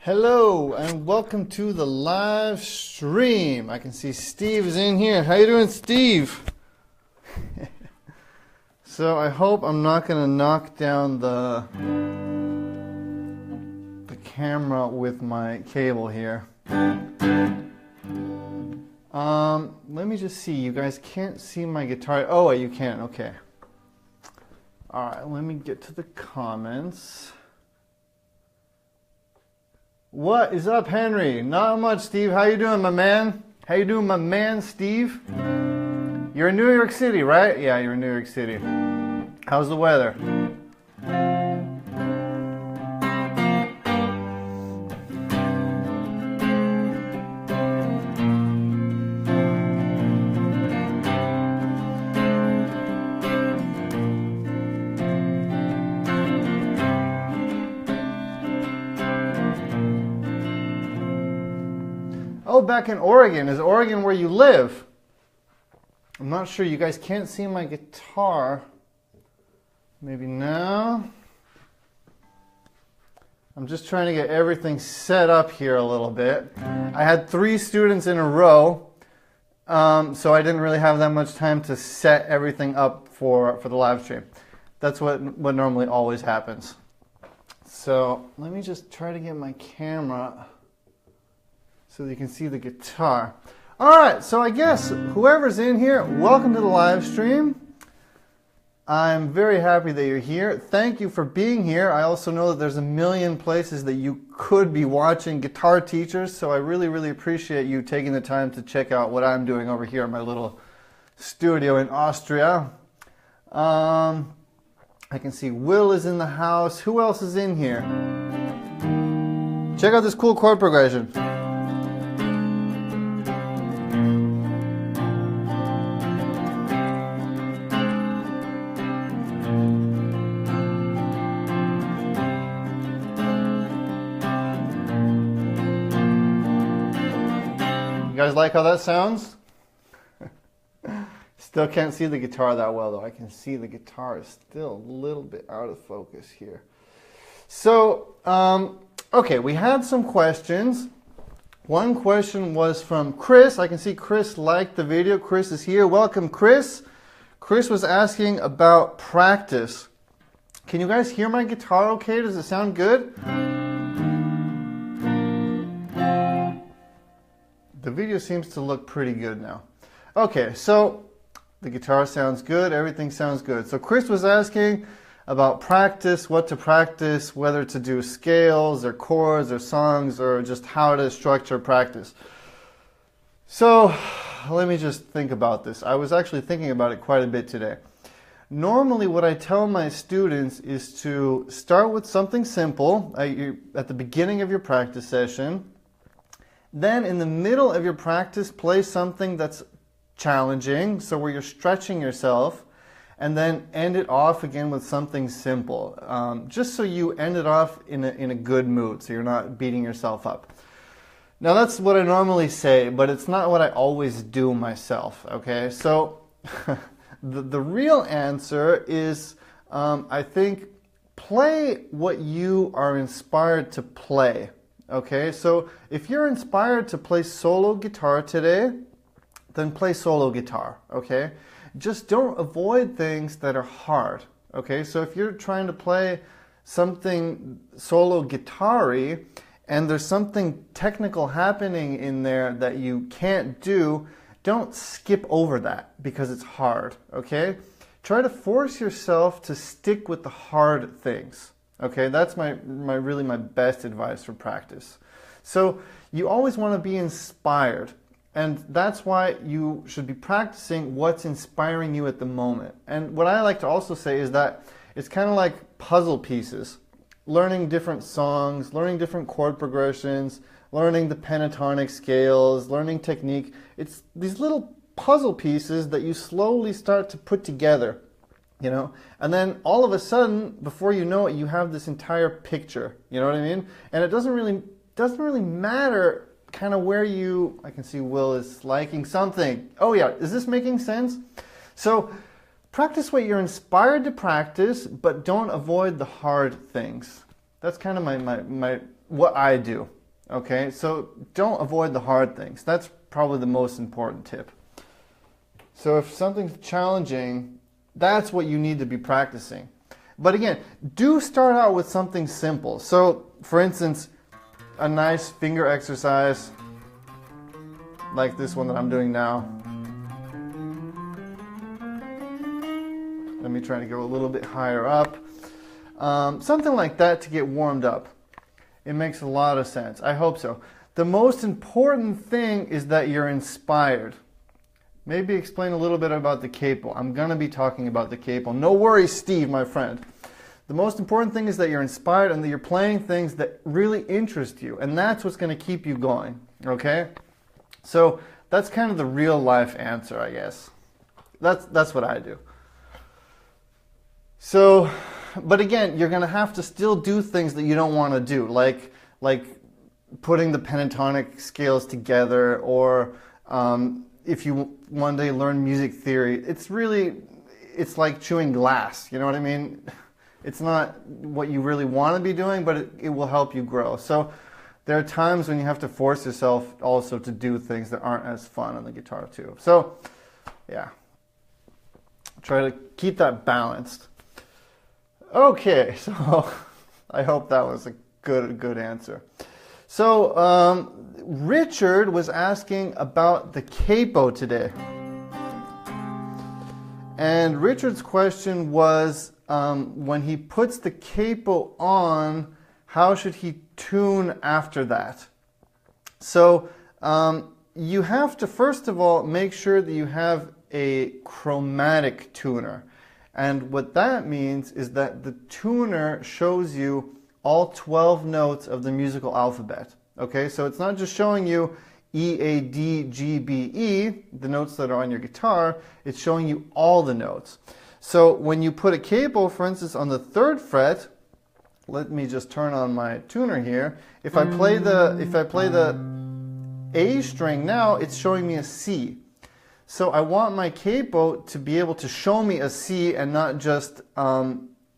Hello and welcome to the live stream. I can see Steve is in here. How you doing, Steve? So I hope I'm not going to knock down the camera with my cable here. Let me just see. You guys can't see my guitar. Oh, you can. Okay. All right. Let me get to the comments. What is up, Henry? Not much, Steve. How you doing, my man? How you doing, my man, Steve? You're in New York City, right? Yeah, you're in New York City. How's the weather? Oh, back in Oregon. Is Oregon where you live? I'm not sure. You guys can't see my guitar. Maybe now. I'm just trying to get everything set up here a little bit. I had 3 students in a row, so I didn't really have that much time to set everything up for the live stream. That's what normally always happens. So let me just try to get my camera so that you can see the guitar. All right, so I guess whoever's in here, welcome to the live stream. I'm very happy that you're here. Thank you for being here. I also know that there's a million places that you could be watching guitar teachers, so I really, really appreciate you taking the time to check out what I'm doing over here in my little studio in Austria. I can see Will is in the house. Who else is in here? Check out this cool chord progression. You guys like how that sounds? Still can't see the guitar that well though. I can see the guitar is still a little bit out of focus here. So, okay, we had some questions. One question was from Chris. I can see Chris liked the video. Chris is here. Welcome, Chris. Chris was asking about practice. Can you guys hear my guitar okay? Does it sound good? The video seems to look pretty good now. Okay, so the guitar sounds good, everything sounds good. So Chris was asking about practice, what to practice, whether to do scales or chords or songs or just how to structure practice. So let me just think about this. I was actually thinking about it quite a bit today. Normally what I tell my students is to start with something simple at the beginning of your practice session. Then in the middle of your practice, play something that's challenging, so where you're stretching yourself, and then end it off again with something simple, just so you end it off in a good mood, so you're not beating yourself up. Now that's what I normally say, but it's not what I always do myself, okay? So the real answer is, I think, play what you are inspired to play. Okay, so if you're inspired to play solo guitar today, then play solo guitar, okay? Just don't avoid things that are hard, okay? So if you're trying to play something solo guitar-y and there's something technical happening in there that you can't do, don't skip over that because it's hard, okay? Try to force yourself to stick with the hard things. Okay, that's really my best advice for practice. So you always want to be inspired, and that's why you should be practicing what's inspiring you at the moment. And what I like to also say is that it's kind of like puzzle pieces. Learning different songs, learning different chord progressions, learning the pentatonic scales, learning technique. It's these little puzzle pieces that you slowly start to put together. You know, and then all of a sudden, before you know it, you have this entire picture. You know what I mean? And it doesn't really matter kind of where you. I can see Will is liking something. Oh yeah, is this making sense? So practice what you're inspired to practice, but don't avoid the hard things. That's kind of my what I do. Okay, so don't avoid the hard things. That's probably the most important tip. So if something's challenging, that's what you need to be practicing. But again, do start out with something simple. So for instance, a nice finger exercise like this one that I'm doing now. Let me try to go a little bit higher up. Something like that to get warmed up. It makes a lot of sense. I hope so. The most important thing is that you're inspired. Maybe explain a little bit about the capo. I'm going to be talking about the capo. No worries, Steve, my friend. The most important thing is that you're inspired and that you're playing things that really interest you. And that's what's going to keep you going. Okay? So that's kind of the real life answer, I guess. That's what I do. So, but again, you're going to have to still do things that you don't want to do, like putting the pentatonic scales together, or if you one day learn music theory, it's like chewing glass, you know what I mean? It's not what you really want to be doing, but it will help you grow. So there are times when you have to force yourself also to do things that aren't as fun on the guitar too. So, yeah, try to keep that balanced. Okay, so I hope that was a good answer. So Richard was asking about the capo today. And Richard's question was, when he puts the capo on, how should he tune after that? So you have to, first of all, make sure that you have a chromatic tuner. And what that means is that the tuner shows you all 12 notes of the musical alphabet. Okay, so it's not just showing you E, A, D, G, B, E, the notes that are on your guitar, it's showing you all the notes. So when you put a capo, for instance, on the 3rd fret, let me just turn on my tuner here. If I play the A string now, it's showing me a C. So I want my capo to be able to show me a C and not just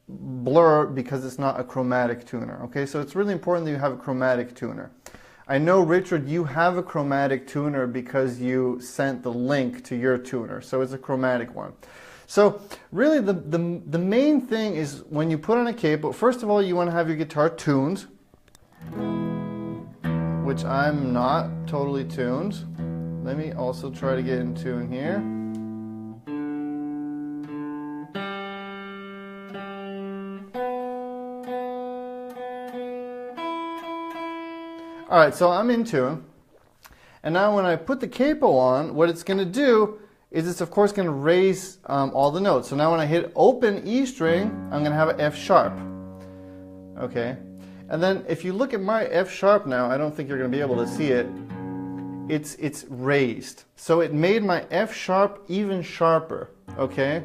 blur because it's not a chromatic tuner. Okay, so it's really important that you have a chromatic tuner. I know, Richard, you have a chromatic tuner because you sent the link to your tuner, so it's a chromatic one. So really the main thing is when you put on a capo, first of all, you want to have your guitar tuned, which I'm not totally tuned. Let me also try to get in tune here. All right, so I'm in tune. And now when I put the capo on, what it's going to do is it's of course going to raise all the notes. So now when I hit open E string, I'm going to have an F sharp. Okay. And then if you look at my F sharp now, I don't think you're going to be able to see it. It's raised. So it made my F sharp even sharper, okay?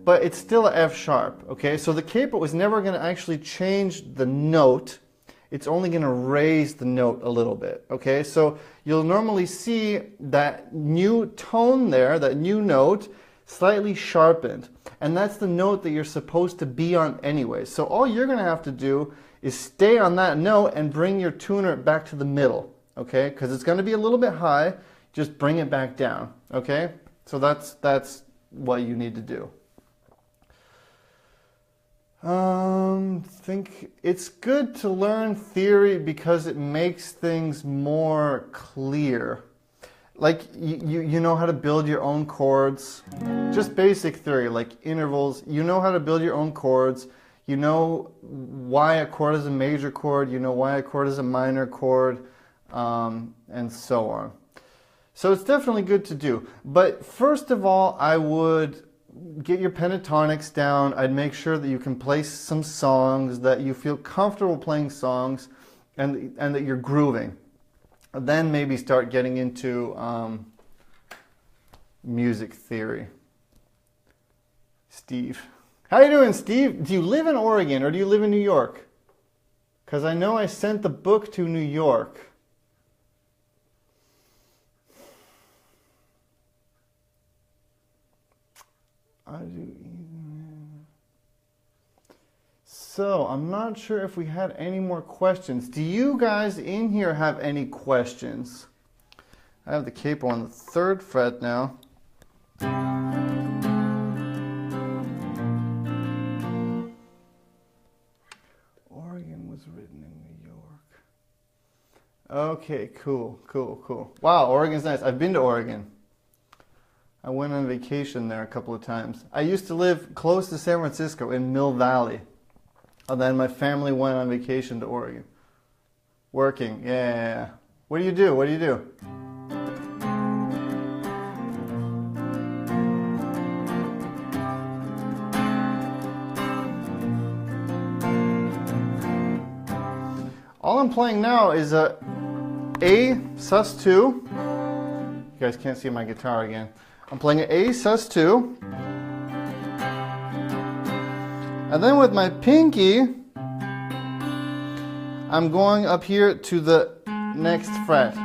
But it's still a F sharp, okay? So the capo is never going to actually change the note. It's only going to raise the note a little bit, okay? So you'll normally see that new tone there, that new note, slightly sharpened. And that's the note that you're supposed to be on anyway. So all you're going to have to do is stay on that note and bring your tuner back to the middle. Okay, because it's going to be a little bit high, just bring it back down. Okay, so that's what you need to do. Think it's good to learn theory because it makes things more clear. Like you know how to build your own chords, just basic theory like intervals. You know how to build your own chords. You know why a chord is a major chord. You know why a chord is a minor chord. And so on. So it's definitely good to do. But first of all, I would get your pentatonics down. I'd make sure that you can play some songs, that you feel comfortable playing songs, and that you're grooving. Then maybe start getting into music theory. Steve. How you doing, Steve? Do you live in Oregon or do you live in New York? Because I know I sent the book to New York. So I'm not sure if we had any more questions. Do you guys in here have any questions? I have the capo on the 3rd fret now. Oregon was written in New York. Okay, cool. Wow, Oregon's nice. I've been to Oregon. I went on vacation there a couple of times. I used to live close to San Francisco in Mill Valley. And then my family went on vacation to Oregon. Working, yeah. What do you do? All I'm playing now is a sus2. You guys can't see my guitar again. I'm playing an A sus2. And then with my pinky, I'm going up here to the next fret,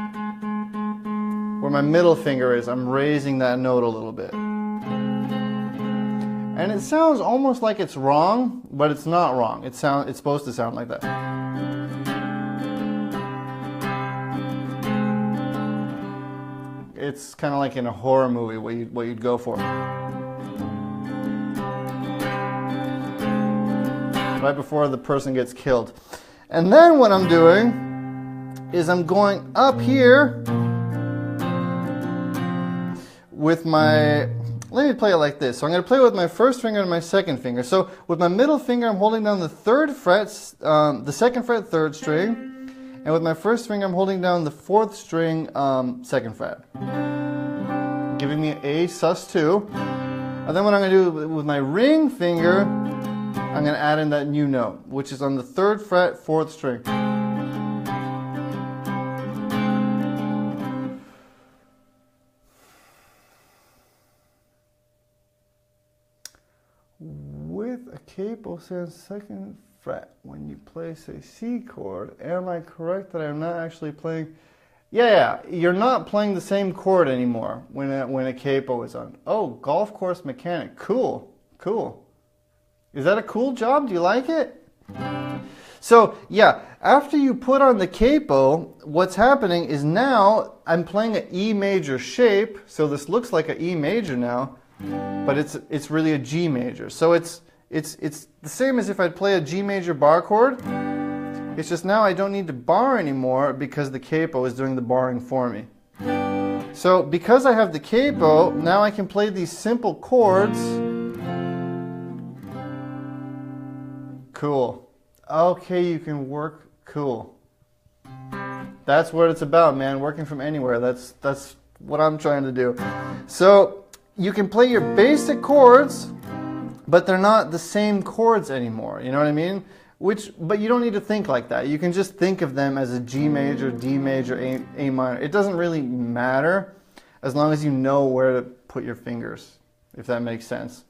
where my middle finger is. I'm raising that note a little bit. And it sounds almost like it's wrong, but it's not wrong. It's supposed to sound like that. It's kind of like in a horror movie what you'd go for. Right before the person gets killed. And then what I'm doing is I'm going up here with my, let me play it like this. So I'm going to play with my 1st finger and my 2nd finger. So with my middle finger I'm holding down the 3rd fret, the 2nd fret 3rd string, and with my 1st finger I'm holding down the 4th string 2nd fret, giving me A sus2. And then what I'm going to do with my ring finger, I'm going to add in that new note, which is on the 3rd fret, 4th string. With a capo saying 2nd fret, when you play, say, C chord, am I correct that I'm not actually playing? Yeah, you're not playing the same chord anymore when a capo is on. Oh, golf course mechanic. Cool. Is that a cool job? Do you like it? So, yeah, after you put on the capo, what's happening is now I'm playing an E major shape. So this looks like an E major now, but it's really a G major. So it's the same as if I'd play a G major bar chord. It's just now I don't need to bar anymore because the capo is doing the barring for me. So because I have the capo, now I can play these simple chords. Cool. Okay, you can work. Cool. That's what it's about, man. Working from anywhere. That's what I'm trying to do. So you can play your basic chords, but they're not the same chords anymore. You know what I mean? But you don't need to think like that. You can just think of them as a G major, D major, A minor. It doesn't really matter as long as you know where to put your fingers, if that makes sense.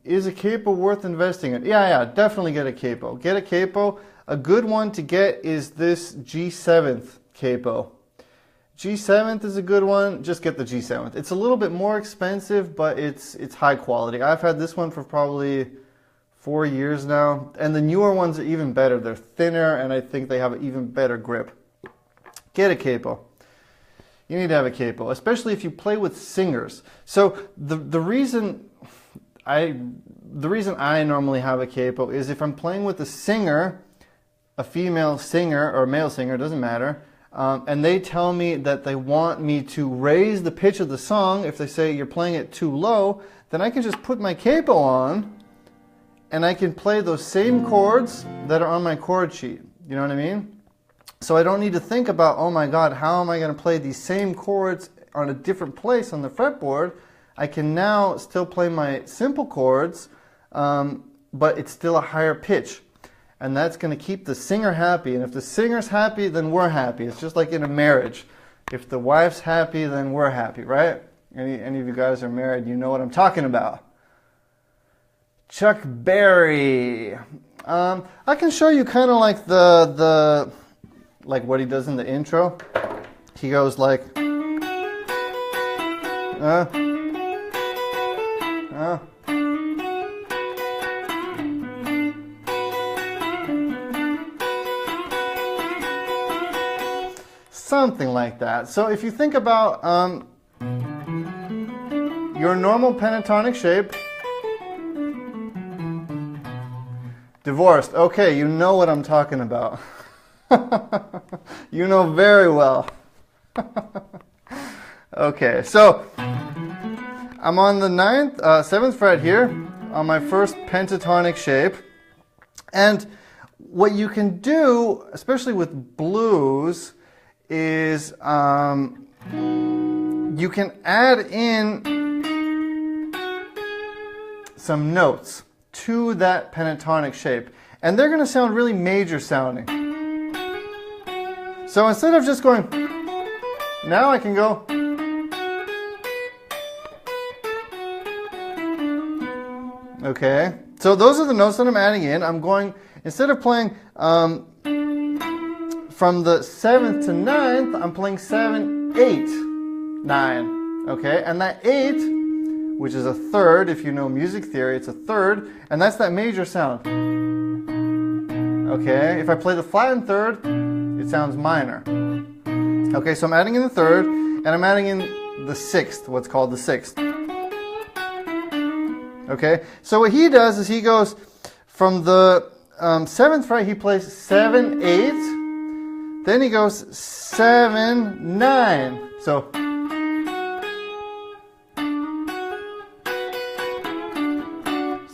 Is a capo worth investing in? Yeah, definitely get a capo. Get a capo. A good one to get is this G7th capo. G7th is a good one. Just get the G7th. It's a little bit more expensive, but it's high quality. I've had this one for probably 4 years now, and the newer ones are even better. They're thinner, and I think they have an even better grip. Get a capo. You need to have a capo, especially if you play with singers. So the reason I normally have a capo is if I'm playing with a singer, a female singer or a male singer, doesn't matter, and they tell me that they want me to raise the pitch of the song. If they say you're playing it too low, then I can just put my capo on and I can play those same chords that are on my chord sheet. You know what I mean? So I don't need to think about, oh my God, how am I going to play these same chords on a different place on the fretboard? I can now still play my simple chords, but it's still a higher pitch. And that's going to keep the singer happy. And if the singer's happy, then we're happy. It's just like in a marriage. If the wife's happy, then we're happy, right? Any of you guys are married, you know what I'm talking about. Chuck Berry. I can show you kind of like like what he does in the intro. He goes like, something like that. So if you think about your normal pentatonic shape, divorced. Okay, you know what I'm talking about. You know very well. Okay, so I'm on the 7th fret here on my first pentatonic shape. And what you can do, especially with blues, is you can add in some notes to that pentatonic shape. And they're going to sound really major sounding. So instead of just going, now I can go. Okay, so those are the notes that I'm adding in. I'm going, instead of playing from the 7th to 9th, I'm playing 7, 8, 9. Okay, and that 8, which is a third, if you know music theory, it's a third, and that's that major sound. Okay, if I play the flattened third, it sounds minor. Okay, so I'm adding in the third, and I'm adding in the 6th, what's called the 6th. Okay, so what he does is he goes from the 7th fret, he plays 7, 8, then he goes 7, 9. So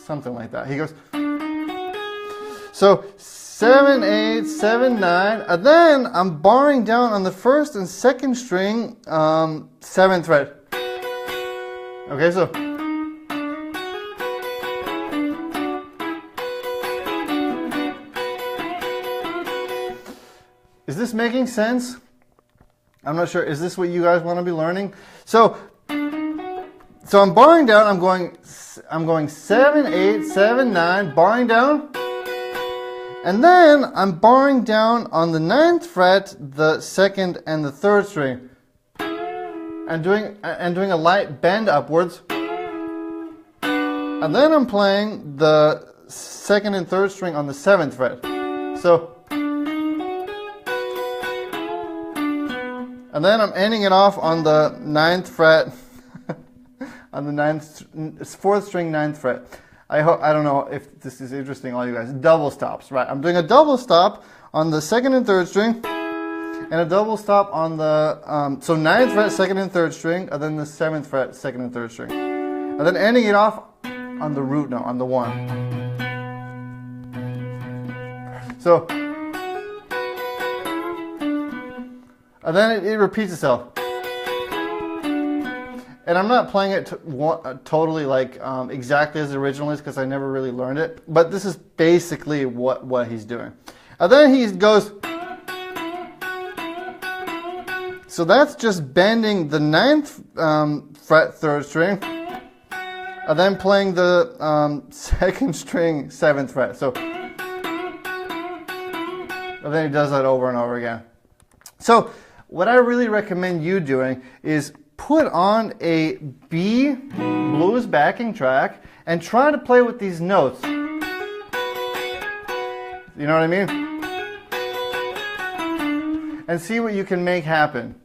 something like that. He goes, so 7, 8, 7, 9, and then I'm barring down on the 1st and 2nd string, 7th fret. Okay, so is this making sense? I'm not sure. Is this what you guys want to be learning? So I'm barring down. I'm going 7, 8, 7, 9, barring down. And then I'm barring down on the 9th fret, the 2nd and the 3rd string. And doing a light bend upwards. And then I'm playing the 2nd and 3rd string on the 7th fret. So, and then I'm ending it off on the 9th fret, on the 4th string, 9th fret. I don't know if this is interesting, all you guys. Double stops, right? I'm doing a double stop on the 2nd and 3rd string, and a double stop on the, so 9th fret, 2nd and 3rd string, and then the 7th fret, 2nd and 3rd string. And then ending it off on the root note, on the 1. So, and then it repeats itself. And I'm not playing it totally like exactly as the original is because I never really learned it. But this is basically what he's doing. And then he goes. So that's just bending the 9th fret 3rd string. And then playing the 2nd string 7th fret. So, and then he does that over and over again. So what I really recommend you doing is put on a B blues backing track and try to play with these notes. You know what I mean? And see what you can make happen.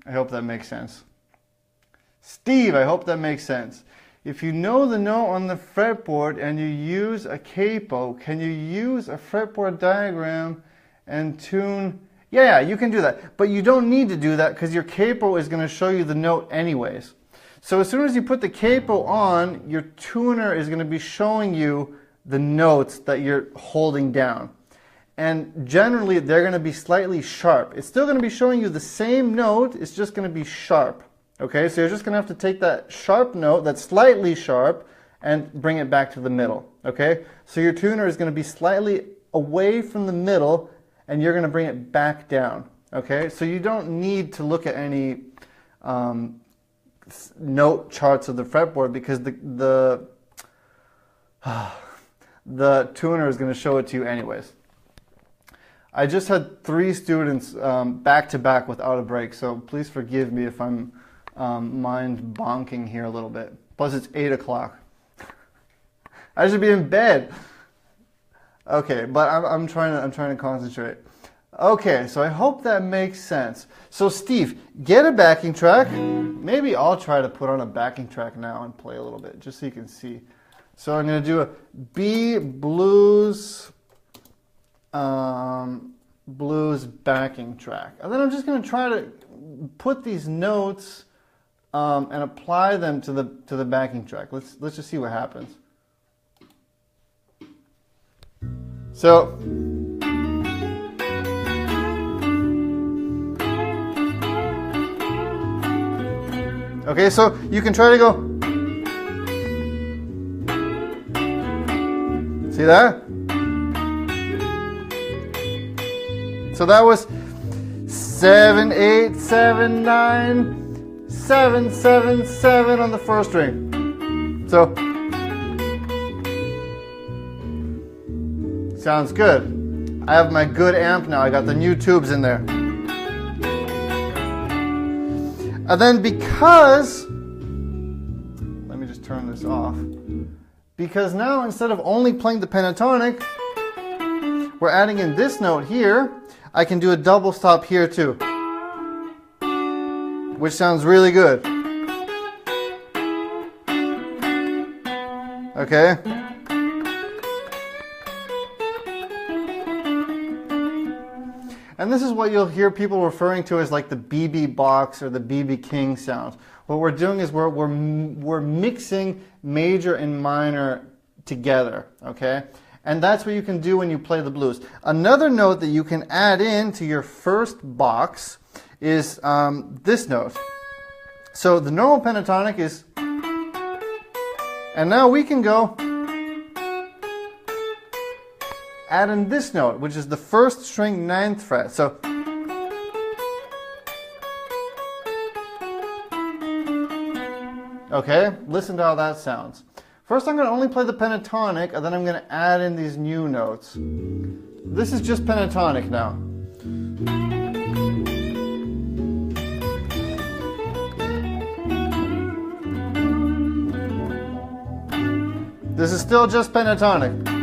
I hope that makes sense. Steve, I hope that makes sense. If you know the note on the fretboard and you use a capo, can you use a fretboard diagram and tune? Yeah, you can do that. But you don't need to do that because your capo is going to show you the note anyways. So as soon as you put the capo on, your tuner is going to be showing you the notes that you're holding down. And generally, they're going to be slightly sharp. It's still going to be showing you the same note, it's just going to be sharp. Okay, so you're just going to have to take that sharp note that's slightly sharp and bring it back to the middle. Okay, so your tuner is going to be slightly away from the middle and you're going to bring it back down. Okay, so you don't need to look at any note charts of the fretboard because the tuner is going to show it to you anyways. I just had 3 students back to back without a break, so please forgive me if I'm mind bonking here a little bit. Plus it's 8 o'clock. I should be in bed. Okay, but I'm trying to concentrate. Okay, so I hope that makes sense. So Steve, get a backing track. Maybe I'll try to put on a backing track now and play a little bit, just so you can see. So I'm going to do a B blues, blues backing track. And then I'm just going to try to put these notes and apply them to the backing track. Let's just see what happens. So okay, so you can try to go. See that? So that was 7, 8, 7, 9, 7, 7, 7 on the first string. So sounds good. I have my good amp now. I got the new tubes in there. And then because, let me just turn this off. Because now instead of only playing the pentatonic, we're adding in this note here. I can do a double stop here too, which sounds really good. Okay. And this is what you'll hear people referring to as like the BB box or the BB King sound. What we're doing is we're mixing major and minor together, okay? And that's what you can do when you play the blues. Another note that you can add in to your first box is this note. So the normal pentatonic is, and now we can go add in this note, which is the first string 9th fret. So okay, listen to how that sounds. First I'm going to only play the pentatonic, and then I'm going to add in these new notes. This is just pentatonic now. This is still just pentatonic.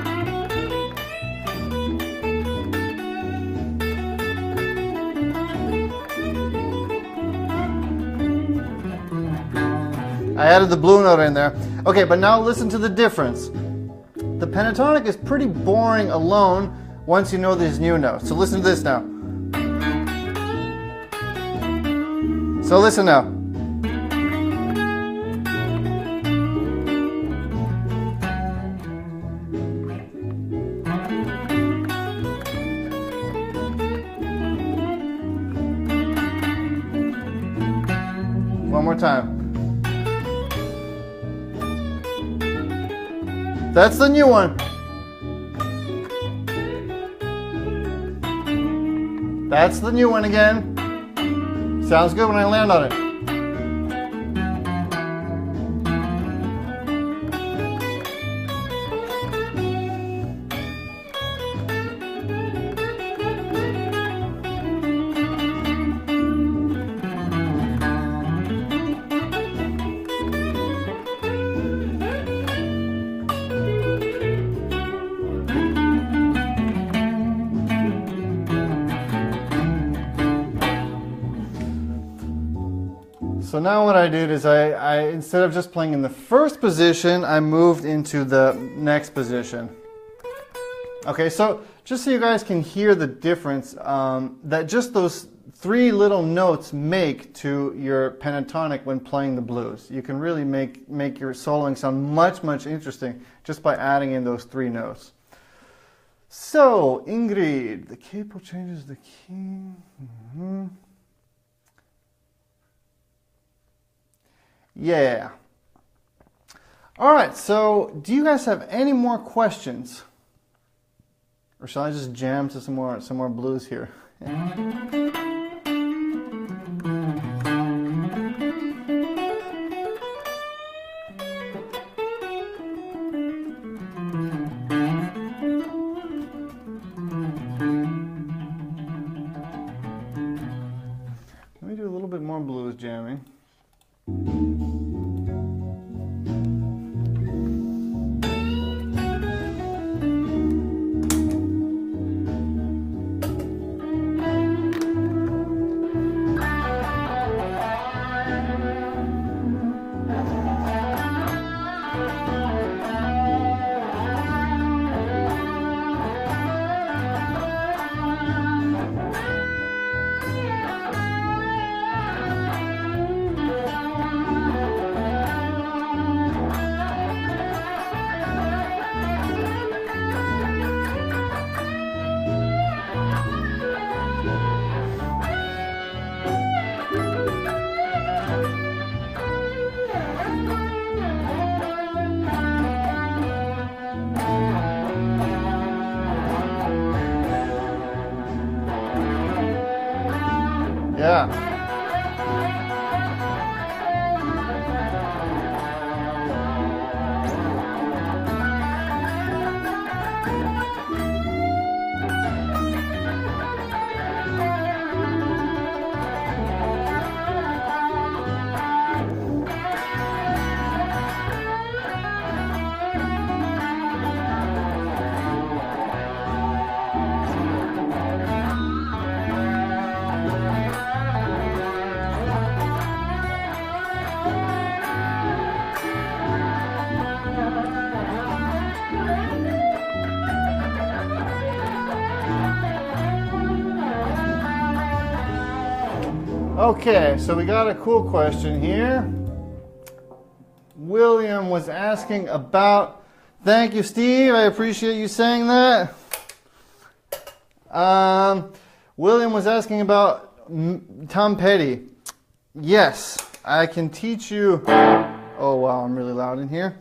I added the blue note in there. Okay, but now listen to the difference. The pentatonic is pretty boring alone once you know these new notes. So listen to this now. So listen now. One more time. That's the new one. That's the new one again. Sounds good when I land on it. So now what I did is I instead of just playing in the first position, I moved into the next position. Okay, so just so you guys can hear the difference that just those 3 little notes make to your pentatonic when playing the blues. You can really make your soloing sound much, much interesting just by adding in those 3 notes. So, Ingrid, the capo changes the key. Yeah. All right, so do you guys have any more questions? Or shall I just jam to some more blues here? Let me do a little bit more blues jamming. Yeah. Okay, so we got a cool question here. William was asking about, thank you, Steve, I appreciate you saying that. William was asking about Tom Petty. Yes, I can teach you. Oh wow, I'm really loud in here.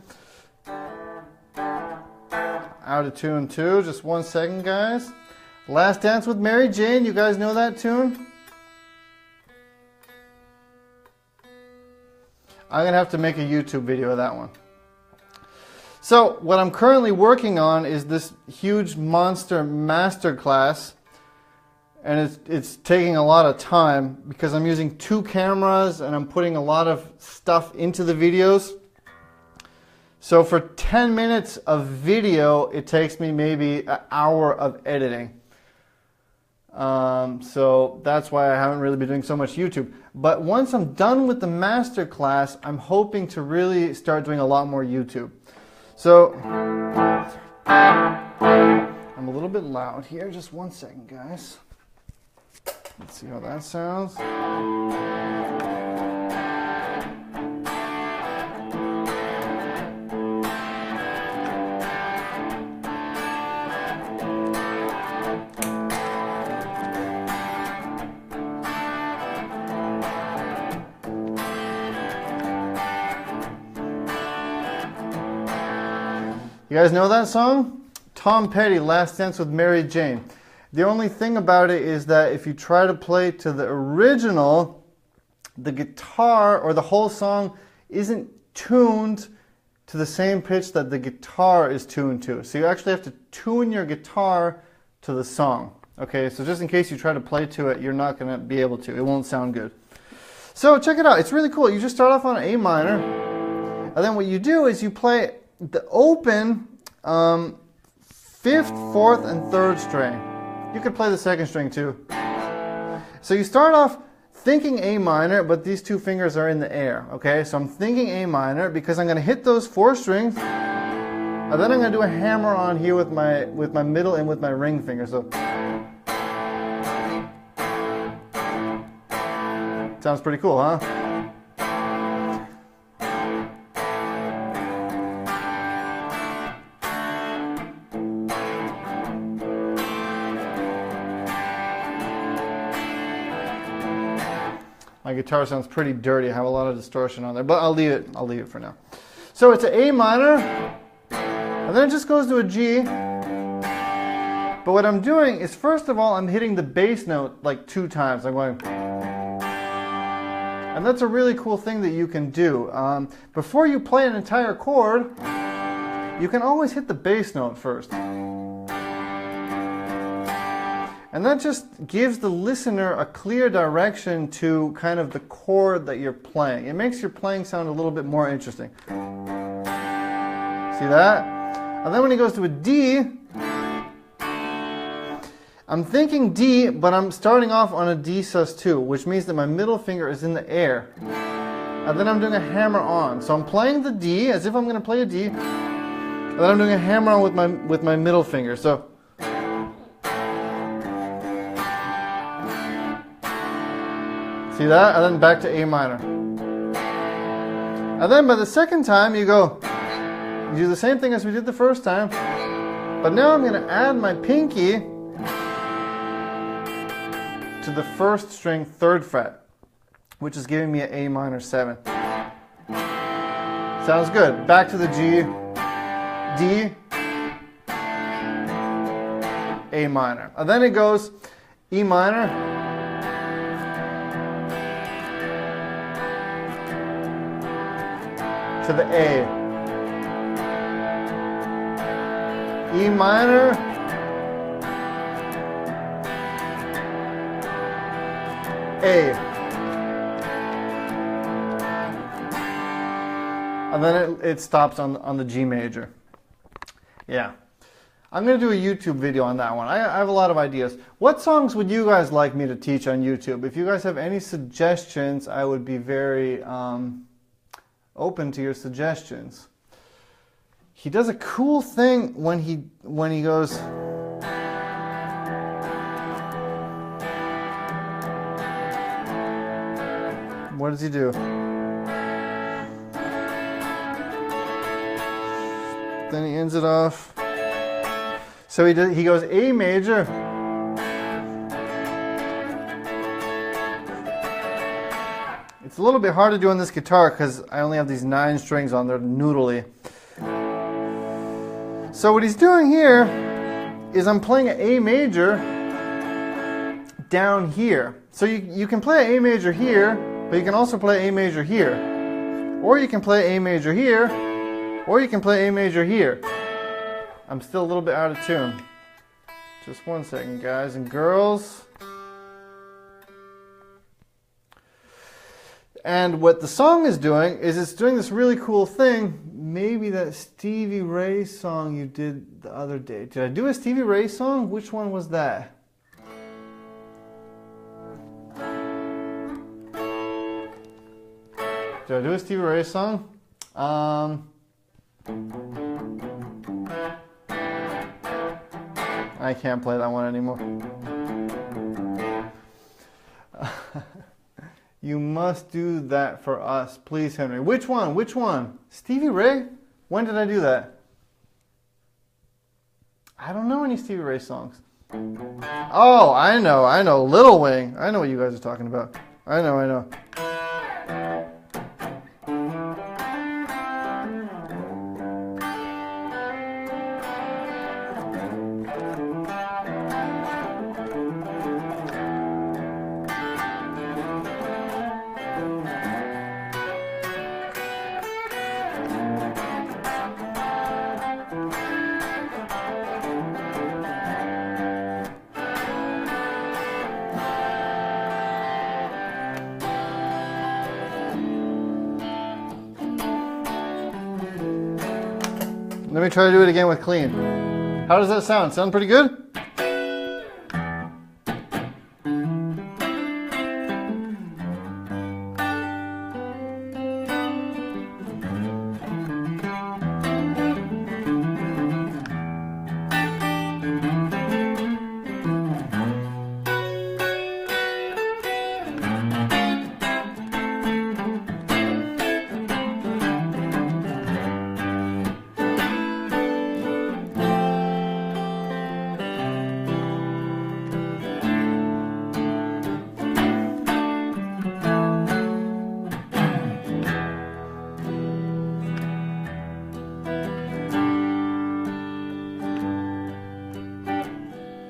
Out of tune too, just 1 second, guys. Last Dance with Mary Jane, you guys know that tune? I'm going to have to make a YouTube video of that one. So what I'm currently working on is this huge monster masterclass, and it's taking a lot of time because I'm using 2 cameras and I'm putting a lot of stuff into the videos. So for 10 minutes of video, it takes me maybe an hour of editing. So that's why I haven't really been doing so much YouTube. But once I'm done with the master class, I'm hoping to really start doing a lot more YouTube. So I'm a little bit loud here. Just 1 second, guys. Let's see how that sounds. You guys know that song? Tom Petty, Last Dance with Mary Jane. The only thing about it is that if you try to play to the original, the guitar or the whole song isn't tuned to the same pitch that the guitar is tuned to. So you actually have to tune your guitar to the song. Okay, so just in case you try to play to it, you're not going to be able to. It won't sound good. So check it out. It's really cool. You just start off on A minor, and then what you do is you play the open 5th, 4th, and 3rd string. You could play the 2nd string too. So you start off thinking A minor, but these 2 fingers are in the air. Okay, so I'm thinking A minor because I'm going to hit those 4 strings, and then I'm going to do a hammer on here with my middle and with my ring finger. So sounds pretty cool, huh? My guitar sounds pretty dirty. I have a lot of distortion on there, but I'll leave it for now. So it's an A minor, and then it just goes to a G. But what I'm doing is, first of all, I'm hitting the bass note like 2 times. I'm going, and that's a really cool thing that you can do. Before you play an entire chord, you can always hit the bass note first. And that just gives the listener a clear direction to kind of the chord that you're playing. It makes your playing sound a little bit more interesting. See that? And then when it goes to a D, I'm thinking D, but I'm starting off on a D sus2, which means that my middle finger is in the air. And then I'm doing a hammer on. So I'm playing the D as if I'm going to play a D, and then I'm doing a hammer on with my middle finger. So see that? And then back to A minor. And then by the second time you do the same thing as we did the first time, but now I'm going to add my pinky to the 1st string 3rd fret, which is giving me an A minor 7. Sounds good. Back to the G, D, A minor. And then it goes E minor, to the A. E minor, A. And then it stops on the G major. Yeah. I'm going to do a YouTube video on that one. I have a lot of ideas. What songs would you guys like me to teach on YouTube? If you guys have any suggestions, I would be very open to your suggestions. He does a cool thing when he goes. What does he do? Then he ends it off. So he goes A major. It's a little bit hard to do on this guitar because I only have these 9 strings on there noodly. So what he's doing here is I'm playing an A major down here. So you can play an A major here, but you can also play A major here. Or you can play A major here, or you can play A major here. I'm still a little bit out of tune. Just one second, guys and girls. And what the song is doing is it's doing this really cool thing. Maybe that Stevie Ray song you did the other day. Did I do a Stevie Ray song? Which one was that? Did I do a Stevie Ray song? I can't play that one anymore. You must do that for us, please, Henry. Which one? Which one? Stevie Ray? When did I do that? I don't know any Stevie Ray songs. Oh, I know. Little Wing. I know what you guys are talking about. I know. Let me try to do it again with clean. How does that sound? Sound pretty good?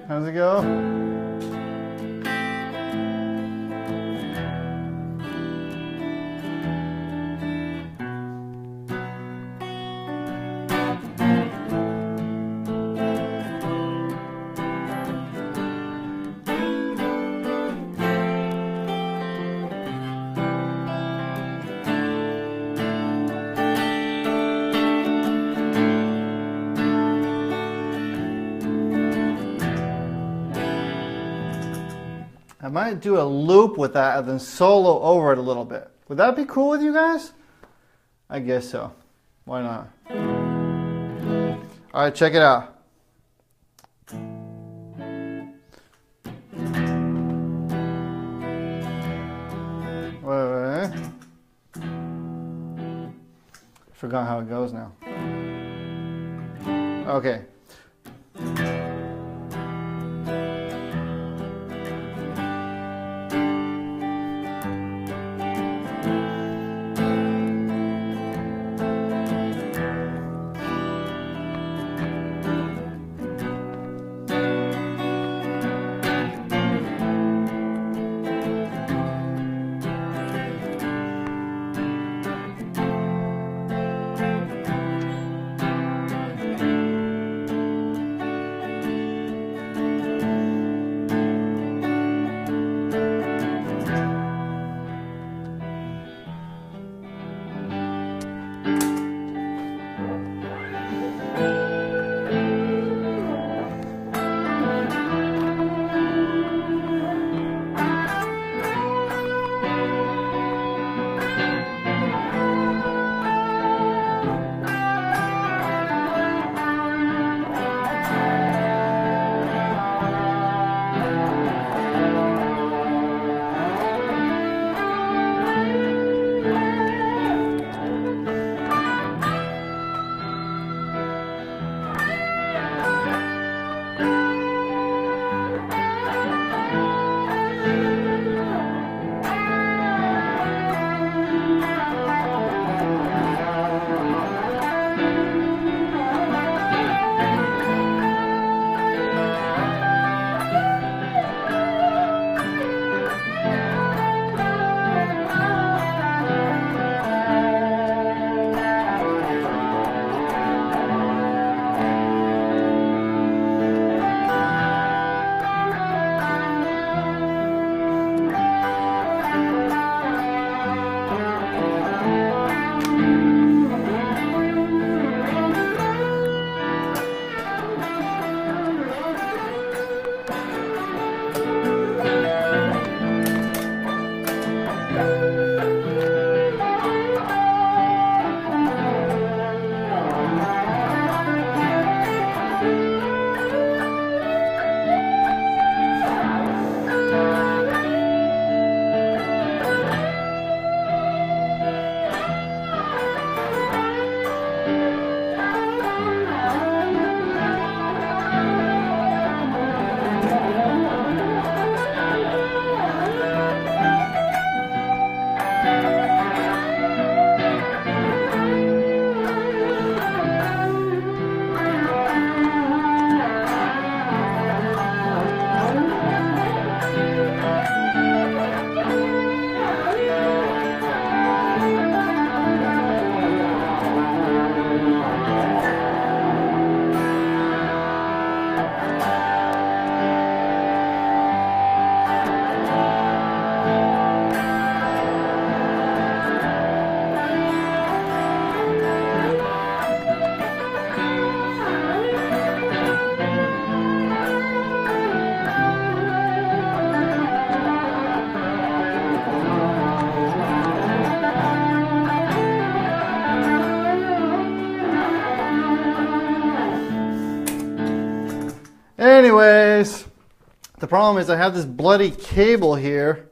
How's it go? I might do a loop with that and then solo over it a little bit. Would that be cool with you guys? I guess so. Why not? All right, check it out. Wait. Forgot how it goes now. Okay. anyways, the problem is I have this bloody cable here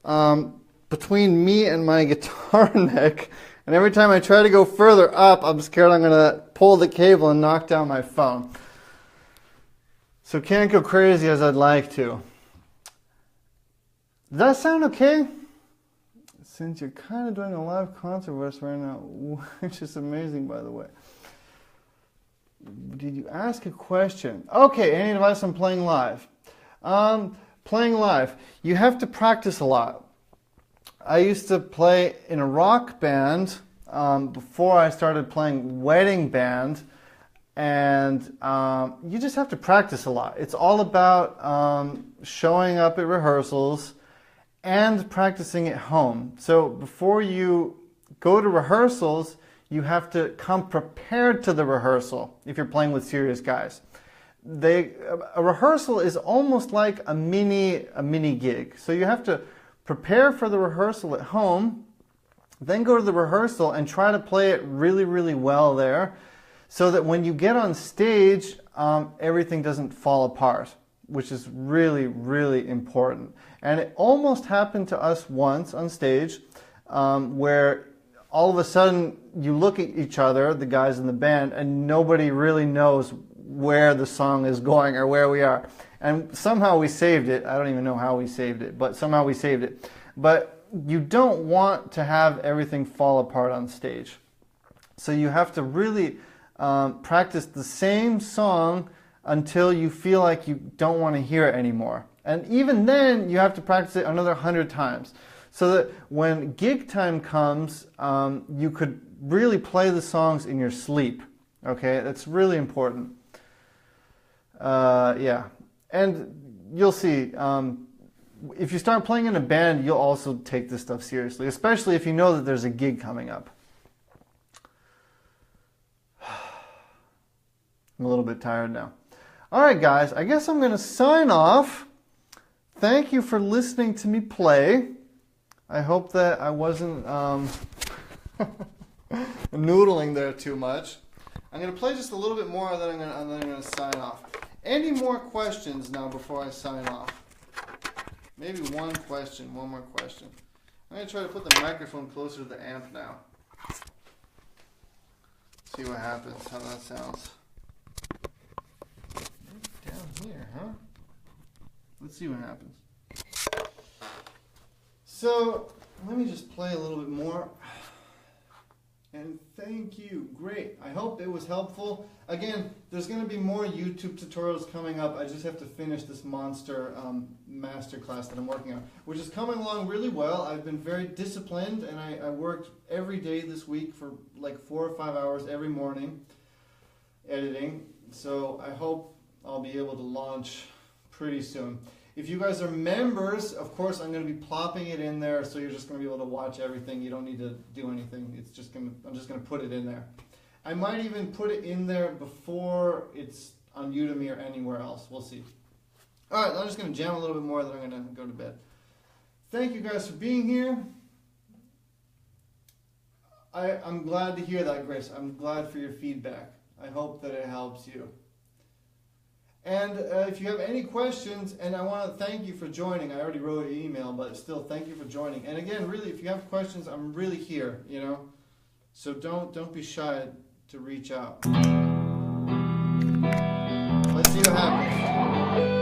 between me and my guitar neck, and every time I try to go further up, I'm scared I'm going to pull the cable and knock down my phone. So can't go crazy as I'd like to. Does that sound okay? Since you're kind of doing a live concert with us right now, which is amazing, by the way. Did you ask a question? Okay, any advice on playing live? Playing live, you have to practice a lot. I used to play in a rock band before I started playing wedding band, and you just have to practice a lot. It's all about showing up at rehearsals and practicing at home. So before you go to rehearsals, you have to come prepared to the rehearsal if you're playing with serious guys. A rehearsal is almost like a mini gig. So you have to prepare for the rehearsal at home, then go to the rehearsal and try to play it really, really well there, so that when you get on stage, everything doesn't fall apart, which is really, really important. And it almost happened to us once on stage, where all of a sudden you look at each other, the guys in the band, and nobody really knows where the song is going or where we are. And somehow we saved it. I don't even know how we saved it, but somehow we saved it. But you don't want to have everything fall apart on stage. So you have to really practice the same song until you feel like you don't want to hear it anymore. And even then, you have to practice it another 100 times. So that when gig time comes, you could really play the songs in your sleep. Okay, that's really important. Yeah, and you'll see, if you start playing in a band, you'll also take this stuff seriously, especially if you know that there's a gig coming up. I'm a little bit tired now. All right, guys, I guess I'm going to sign off. Thank you for listening to me play. I hope that I wasn't noodling there too much. I'm going to play just a little bit more, and then I'm going to sign off. Any more questions now before I sign off? Maybe one more question. I'm going to try to put the microphone closer to the amp now. See what happens, how that sounds. Down here, huh? Let's see what happens. So, let me just play a little bit more. And thank you. Great. I hope it was helpful. Again, there's going to be more YouTube tutorials coming up. I just have to finish this monster masterclass that I'm working on, which is coming along really well. I've been very disciplined, and I worked every day this week for like 4 or 5 hours every morning editing. So I hope I'll be able to launch pretty soon. If you guys are members, of course, I'm going to be plopping it in there, so you're just going to be able to watch everything. You don't need to do anything. I'm just going to put it in there. I might even put it in there before it's on Udemy or anywhere else. We'll see. All right, I'm just going to jam a little bit more, then I'm going to go to bed. Thank you guys for being here. I'm glad to hear that, Grace. I'm glad for your feedback. I hope that it helps you. And if you have any questions, and I want to thank you for joining. I already wrote an email, but still, thank you for joining. And again, really, if you have questions, I'm really here, you know. So don't be shy to reach out. Let's see what happens.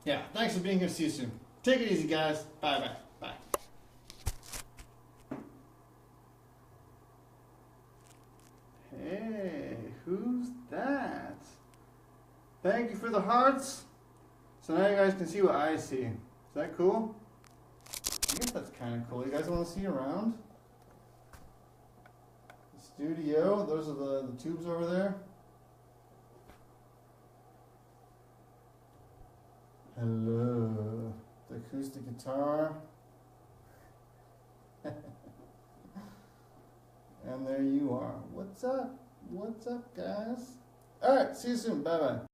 Yeah, thanks for being here. See you soon. Take it easy, guys. Bye. Hey, who's that? Thank you for the hearts. So now you guys can see what I see. Is that cool? I guess that's kind of cool. You guys want to see around? The studio. Those are the tubes over there. Hello. The acoustic guitar. And there you are. What's up? What's up, guys? All right. See you soon. Bye-bye.